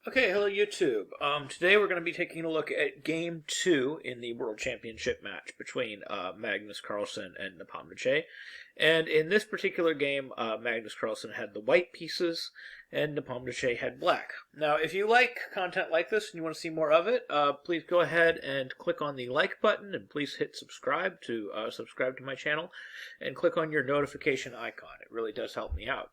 Okay, hello YouTube. Today we're going to be taking a look at Game 2 in the World Championship match between Magnus Carlsen and Nepo. And in this particular game, Magnus Carlsen had the white pieces and Nepo had black. Now, if you like content like this and you want to see more of it, please go ahead and click on the like button and please hit subscribe to my channel and click on your notification icon. It really does help me out.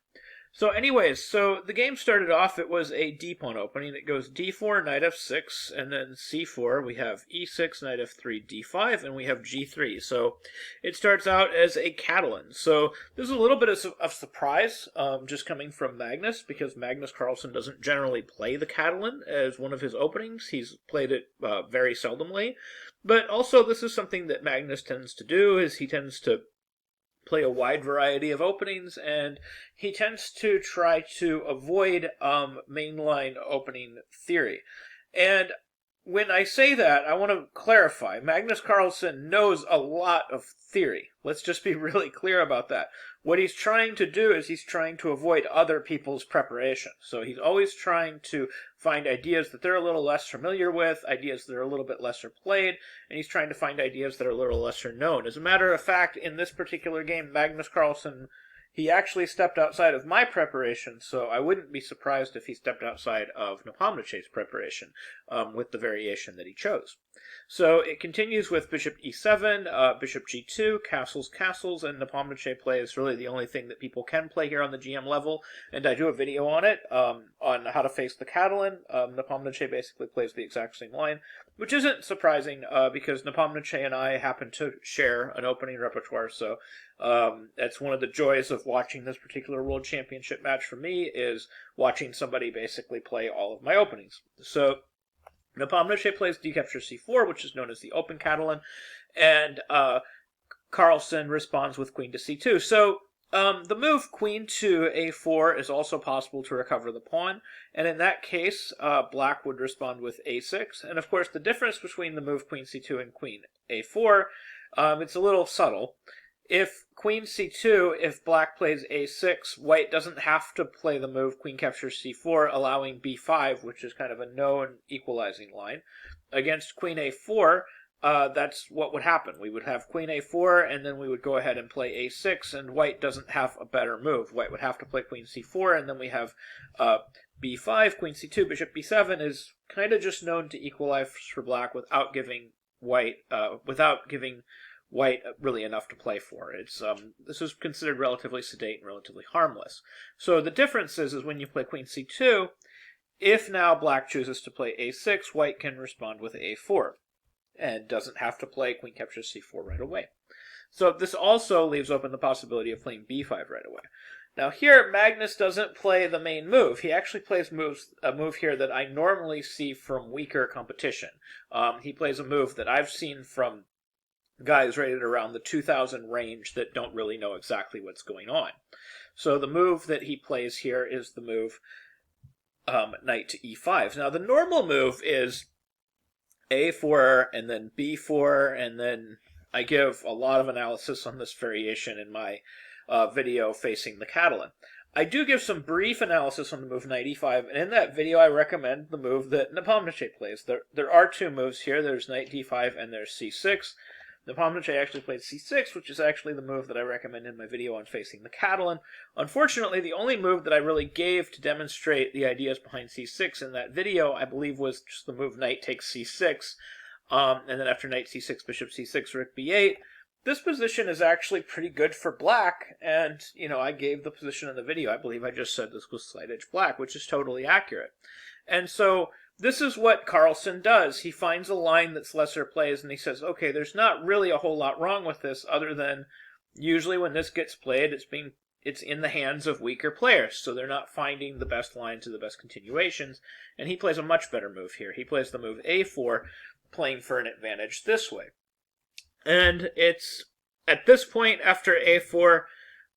So anyways, the game started off, it was a d-pawn opening. It goes d4, knight f6, and then c4. We have e6, knight f3, d5, and we have g3. So it starts out as a Catalan. So there's a little bit of surprise just coming from Magnus, because Magnus Carlsen doesn't generally play the Catalan as one of his openings. He's played it very seldomly. But also this is something that Magnus tends to do, is he tends to play a wide variety of openings, and he tends to try to avoid mainline opening theory. And when I say that, I want to clarify. Magnus Carlsen knows a lot of theory. Let's just be really clear about that. What he's trying to do is he's trying to avoid other people's preparation. So he's always trying to find ideas that they're a little less familiar with, ideas that are a little bit lesser played, and he's trying to find ideas that are a little lesser known. As a matter of fact, in this particular game, Magnus Carlsen, he actually stepped outside of my preparation, so I wouldn't be surprised if he stepped outside of Nepomniachtchi's preparation with the variation that he chose. So it continues with bishop e7, bishop g2, castles, and Nepomniachtchi plays really the only thing that people can play here on the GM level, and I do a video on it, on how to face the Catalan. Nepomniachtchi basically plays the exact same line, which isn't surprising because Nepomniachtchi and I happen to share an opening repertoire, so that's one of the joys of watching this particular World Championship match for me, is watching somebody basically play all of my openings. So Nepomniachtchi plays d captures c4, which is known as the open Catalan, and Carlsen responds with queen to c2. So the move queen to a4 is also possible to recover the pawn, and in that case, black would respond with a6. And of course, the difference between the move queen c2 and queen a4, it's a little subtle. If queen c2, if black plays a6, white doesn't have to play the move queen captures c4, allowing b5, which is kind of a known equalizing line. Against queen a4, that's what would happen. We would have queen a4, and then we would go ahead and play a6, and white doesn't have a better move. White would have to play queen c4, and then we have b5, queen c2, bishop b7 is kind of just known to equalize for black without giving white really enough to play for. This is considered relatively sedate and relatively harmless. So the difference is when you play queen c2, if now black chooses to play a6, white can respond with a4 and doesn't have to play queen captures c4 right away. So this also leaves open the possibility of playing b5 right away. Now here, Magnus doesn't play the main move. He actually plays a move here that I normally see from weaker competition. He plays a move that I've seen from guys rated around the 2000 range that don't really know exactly what's going on. So the move that he plays here is the move knight to e5. Now the normal move is a4 and then b4, and then I give a lot of analysis on this variation in my video facing the Catalan. I do give some brief analysis on the move knight e5, and in that video I recommend the move that Nepomniachtchi plays. There are two moves here. There's knight d5 and there's c6. Nepomniachtchi actually played c6, which is actually the move that I recommend in my video on facing the Catalan. Unfortunately, the only move that I really gave to demonstrate the ideas behind c6 in that video, I believe, was just the move knight takes c6, and then after knight c6, bishop c6, rook b8. This position is actually pretty good for black, and, I gave the position in the video. I believe I just said this was slight edge black, which is totally accurate. And so this is what Carlsen does. He finds a line that's lesser plays, and he says, okay, there's not really a whole lot wrong with this, other than usually when this gets played, it's in the hands of weaker players, so they're not finding the best lines or the best continuations, and he plays a much better move here. He plays the move a4, playing for an advantage this way. And it's at this point, after a4,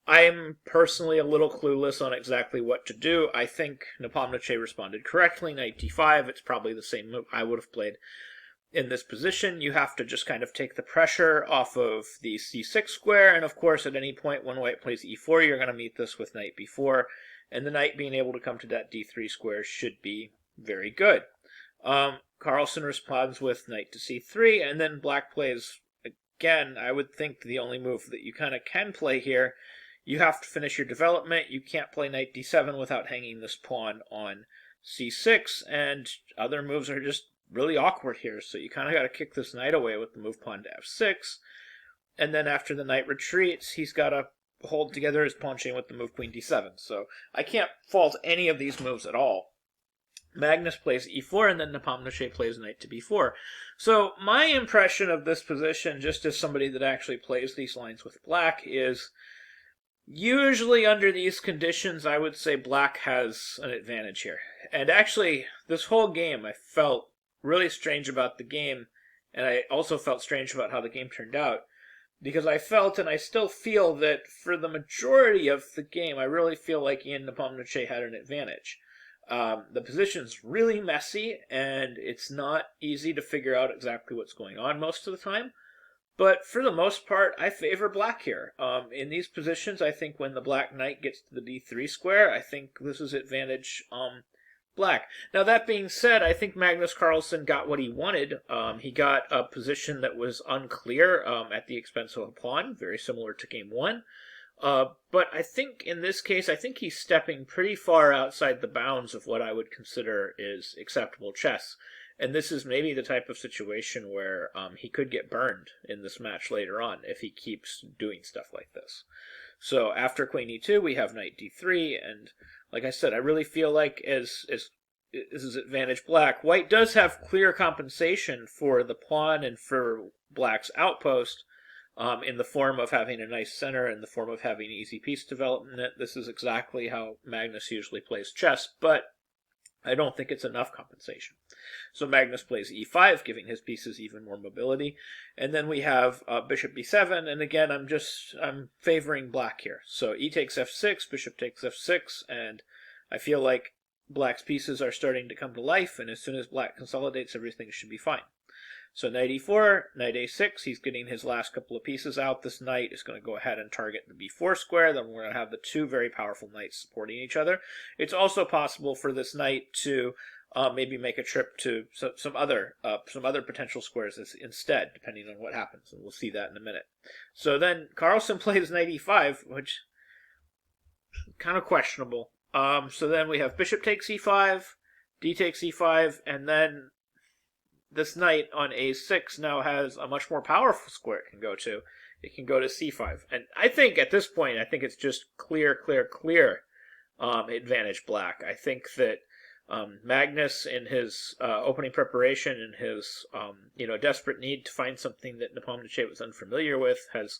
I'm personally a little clueless on exactly what to do. I think Nepomniachtchi responded correctly. Knight d5, it's probably the same move I would have played in this position. You have to just kind of take the pressure off of the c6 square, and of course at any point when white plays e4, you're going to meet this with knight b4, and the knight being able to come to that d3 square should be Very good. Carlsen responds with knight to c3, and then black plays, again, I would think the only move that you kind of can play here. You have to finish your development. You can't play knight d7 without hanging this pawn on c6, and other moves are just really awkward here, so you kind of got to kick this knight away with the move pawn to f6, and then after the knight retreats, he's got to hold together his pawn chain with the move queen d7, so I can't fault any of these moves at all. Magnus plays e4, and then Nepomniachtchi plays knight to b4. So my impression of this position, just as somebody that actually plays these lines with black, is usually under these conditions, I would say black has an advantage here. And actually, this whole game, I felt really strange about the game, and I also felt strange about how the game turned out, because I felt, and I still feel, that for the majority of the game, I really feel like Ian Nepomniachtchi had an advantage. The position's really messy, and it's not easy to figure out exactly what's going on most of the time. But for the most part, I favor black here. In these positions, I think when the black knight gets to the d3 square, I think this is advantage black. Now, that being said, I think Magnus Carlsen got what he wanted. He got a position that was unclear at the expense of a pawn, very similar to game one. But I think in this case, I think he's stepping pretty far outside the bounds of what I would consider is acceptable chess. And this is maybe the type of situation where he could get burned in this match later on if he keeps doing stuff like this. So after queen e2, we have knight d3, and like I said, I really feel like as this is advantage black. White does have clear compensation for the pawn and for black's outpost, in the form of having a nice center, in the form of having easy piece development. This is exactly how Magnus usually plays chess, but I don't think it's enough compensation. So Magnus plays e5, giving his pieces even more mobility. And then we have bishop b7, and again, I'm favoring black here. So e takes f6, bishop takes f6, and I feel like black's pieces are starting to come to life, and as soon as black consolidates, everything should be fine. So knight e4, knight a6, he's getting his last couple of pieces out. This knight is going to go ahead and target the b4 square. Then we're going to have the two very powerful knights supporting each other. It's also possible for this knight to maybe make a trip to some other potential squares instead, depending on what happens, and we'll see that in a minute. So then Carlsen plays knight e5, which is kind of questionable. So then we have bishop takes e5, d takes e5, and then this knight on a6 now has a much more powerful square it can go to. It can go to c5. And I think at this point, I think it's just clear advantage black. I think that Magnus, in his opening preparation and his desperate need to find something that Nepomniachtchi was unfamiliar with, has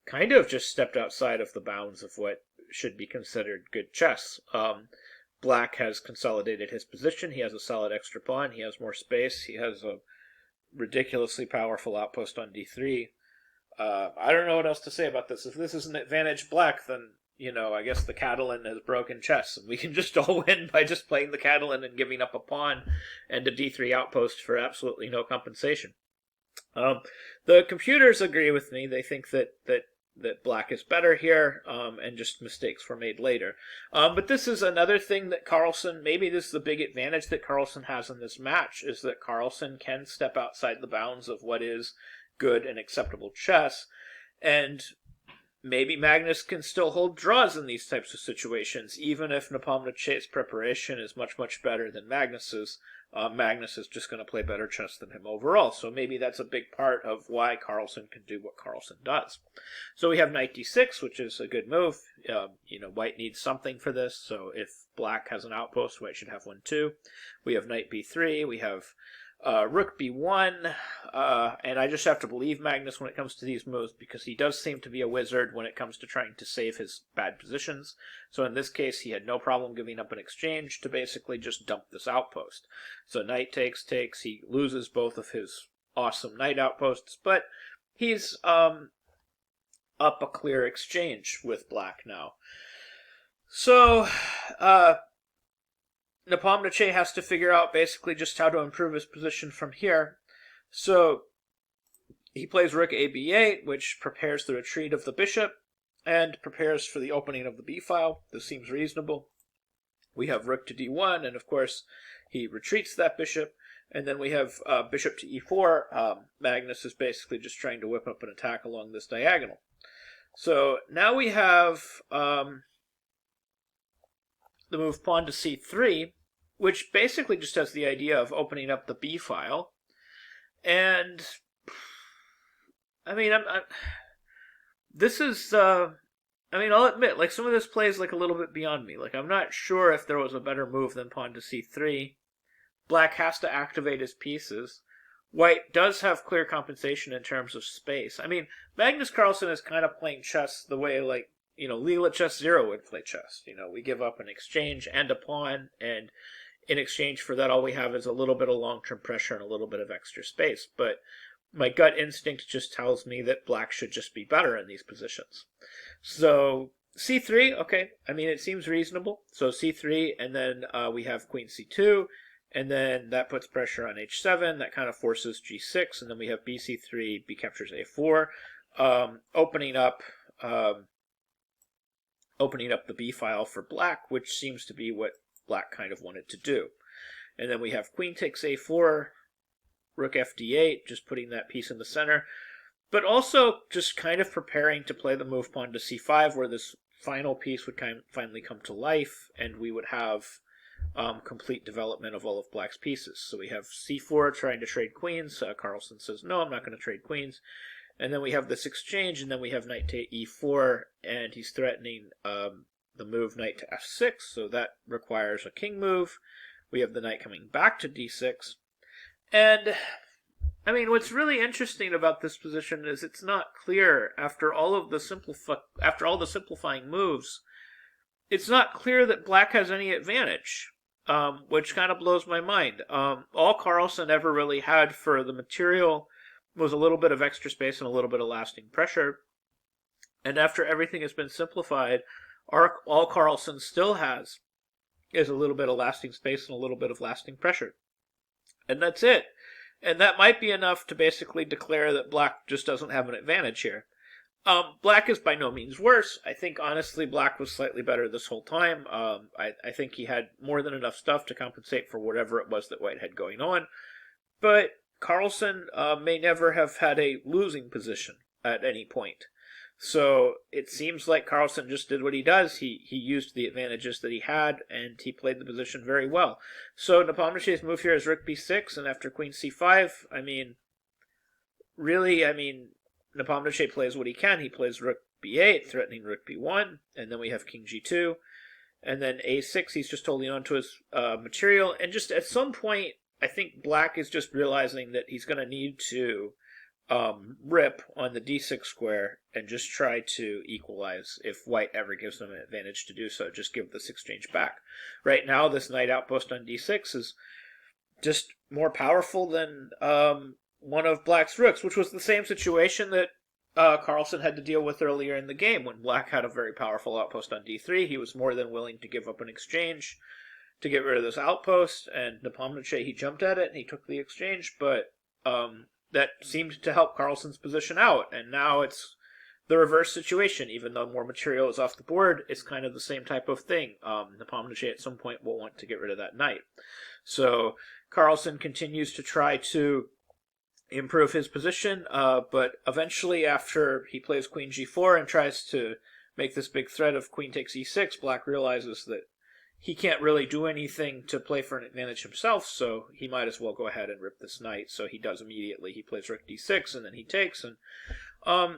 kind of just stepped outside of the bounds of what should be considered good chess. Black has consolidated his position. He has a solid extra pawn. He has more space. He has a ridiculously powerful outpost on d3. I don't know what else to say about this. If this is an advantage black, then, I guess the Catalan has broken chess, and we can just all win by just playing the Catalan and giving up a pawn and a d3 outpost for absolutely no compensation. The computers agree with me. They think that black is better here, and just mistakes were made later. But this is another thing that Carlsen, maybe this is the big advantage that Carlsen has in this match, is that Carlsen can step outside the bounds of what is good and acceptable chess, and maybe Magnus can still hold draws in these types of situations, even if Nepomniachtchi's preparation is much better than Magnus's. Magnus is just going to play better chess than him overall. So maybe that's a big part of why Carlsen can do what Carlsen does. So we have knight d6, which is a good move. White needs something for this. So if black has an outpost, white should have one too. We have knight b3. We have rook b1, and I just have to believe Magnus when it comes to these moves, because he does seem to be a wizard when it comes to trying to save his bad positions. So in this case, he had no problem giving up an exchange to basically just dump this outpost. So knight takes, he loses both of his awesome knight outposts, but he's up a clear exchange with black now. So Nepomniachtchi has to figure out basically just how to improve his position from here. So he plays rook a b8, which prepares the retreat of the bishop and prepares for the opening of the b-file. This seems reasonable. We have rook to d1, and of course he retreats that bishop, and then we have bishop to e4. Magnus is basically just trying to whip up an attack along this diagonal. So now we have the move pawn to c3, which basically just has the idea of opening up the b file. And I mean, this is, I'll admit, like, some of this plays like a little bit beyond me. Like, I'm not sure if there was a better move than pawn to c3. Black has to activate his pieces. White does have clear compensation in terms of space. I mean, Magnus Carlsen is kind of playing chess the way, like, Leela Chess Zero would play chess. We give up an exchange and a pawn, and in exchange for that, all we have is a little bit of long-term pressure and a little bit of extra space. But my gut instinct just tells me that black should just be better in these positions. So c3, okay, I mean, it seems reasonable. So c3, and then we have queen c2, and then that puts pressure on h7. That kind of forces g6, and then we have bc3, b captures a4, opening up the b file for black, which seems to be what black kind of wanted to do. And then we have queen takes a4, rook fd8, just putting that piece in the center, but also just kind of preparing to play the move pawn to c5, where this final piece would finally come to life, and we would have complete development of all of black's pieces. So we have c4 trying to trade queens. Carlsen says, no, I'm not going to trade queens. And then we have this exchange, and then we have knight to e4, and he's threatening the move knight to f6, so that requires a king move. We have the knight coming back to d6. And, I mean, what's really interesting about this position is it's not clear, after all the simplifying moves, it's not clear that black has any advantage, which kind of blows my mind. All Carlsen ever really had for the material was a little bit of extra space and a little bit of lasting pressure. And after everything has been simplified, all Carlsen still has is a little bit of lasting space and a little bit of lasting pressure. And that's it. And that might be enough to basically declare that black just doesn't have an advantage here. Black is by no means worse. I think, honestly, black was slightly better this whole time. I think he had more than enough stuff to compensate for whatever it was that white had going on. But Carlsen may never have had a losing position at any point. So it seems like Carlsen just did what he does. He used the advantages that he had, and he played the position very well. So Nepomniachtchi's move here is rook b6, and after queen c5, Nepomniachtchi plays what he can. He plays rook b8, threatening rook b1, and then we have king g2, and then a6, he's just holding on to his material, and just at some point, I think black is just realizing that he's going to need to rip on the d6 square and just try to equalize if white ever gives them an advantage to do so. Just give this exchange back. Right now, this knight outpost on d6 is just more powerful than one of black's rooks, which was the same situation that Carlsen had to deal with earlier in the game. When black had a very powerful outpost on d3, he was more than willing to give up an exchange to get rid of this outpost, and Nepomniachtchi, he jumped at it and he took the exchange, but that seemed to help Carlsen's position out, and now it's the reverse situation. Even though more material is off the board, it's kind of the same type of thing. Nepomniachtchi at some point will want to get rid of that knight. So Carlsen continues to try to improve his position, but eventually after he plays queen g4 and tries to make this big threat of queen takes e6, black realizes that he can't really do anything to play for an advantage himself, so he might as well go ahead and rip this knight. So he does immediately. He plays rook d6, and then he takes, and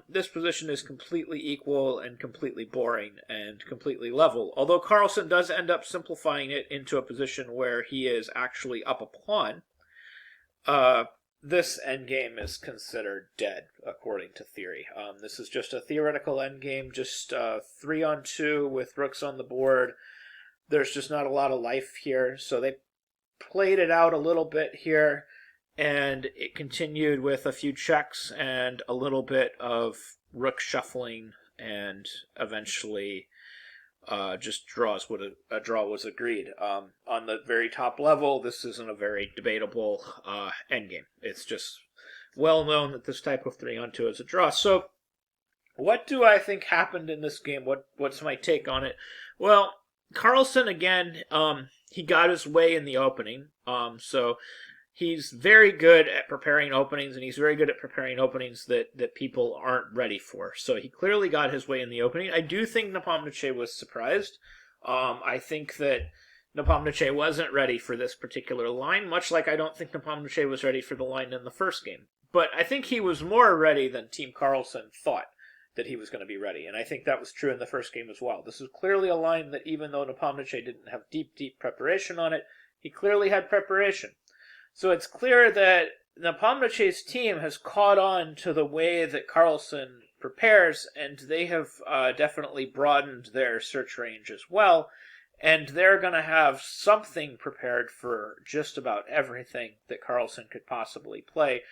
this position is completely equal and completely boring and completely level. Although Carlsen does end up simplifying it into a position where he is actually up a pawn, this endgame is considered dead, according to theory. This is just a theoretical endgame, just 3-on-2 with rooks on the board. There's just not a lot of life here, so they played it out a little bit here, and it continued with a few checks and a little bit of rook shuffling, and eventually just draws what a draw was agreed. On the very top level, this isn't a very debatable endgame. It's just well known that this type of 3-on-2 is a draw. So what do I think happened in this game? What's my take on it? Well, Carlsen, again, he got his way in the opening. So he's very good at preparing openings, and he's very good at preparing openings that people aren't ready for. So he clearly got his way in the opening. I do think Nepomniachtchi was surprised. I think that Nepomniachtchi wasn't ready for this particular line, much like I don't think Nepomniachtchi was ready for the line in the first game. But I think he was more ready than Team Carlsen thought that he was going to be ready, and I think that was true in the first game as well. This is clearly a line that even though Nepomniachtchi didn't have deep preparation on it, he clearly had preparation. So it's clear that Nepomniachtchi's team has caught on to the way that Carlsen prepares, and they have definitely broadened their search range as well, and they're going to have something prepared for just about everything that Carlsen could possibly play,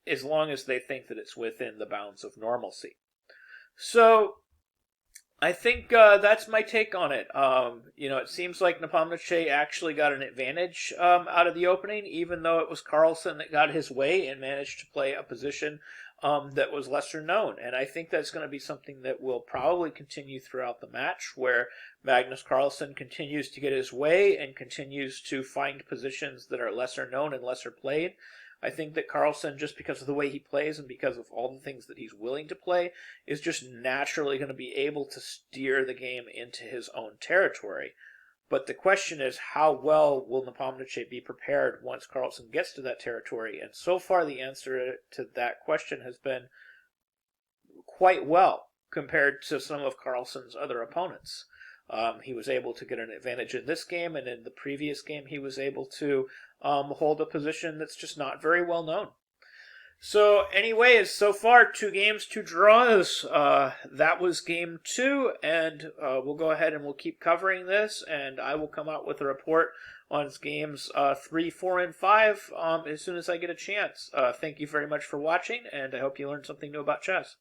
as long as they think that it's within the bounds of normalcy. So I think that's my take on it. It seems like Nepomniachtchi actually got an advantage out of the opening, even though it was Carlsen that got his way and managed to play a position that was lesser known. And I think that's going to be something that will probably continue throughout the match, where Magnus Carlsen continues to get his way and continues to find positions that are lesser known and lesser played. I think that Carlsen, just because of the way he plays and because of all the things that he's willing to play, is just naturally going to be able to steer the game into his own territory. But the question is, how well will Nepomniachtchi be prepared once Carlsen gets to that territory? And so far, the answer to that question has been quite well compared to some of Carlsen's other opponents. He was able to get an advantage in this game, and in the previous game he was able to hold a position that's just not very well known. So anyways, so far 2 games, 2 draws. That was game 2, and we'll go ahead and we'll keep covering this, and I will come out with a report on games 3, 4, and 5 as soon as I get a chance. Thank you very much for watching, and I hope you learned something new about chess.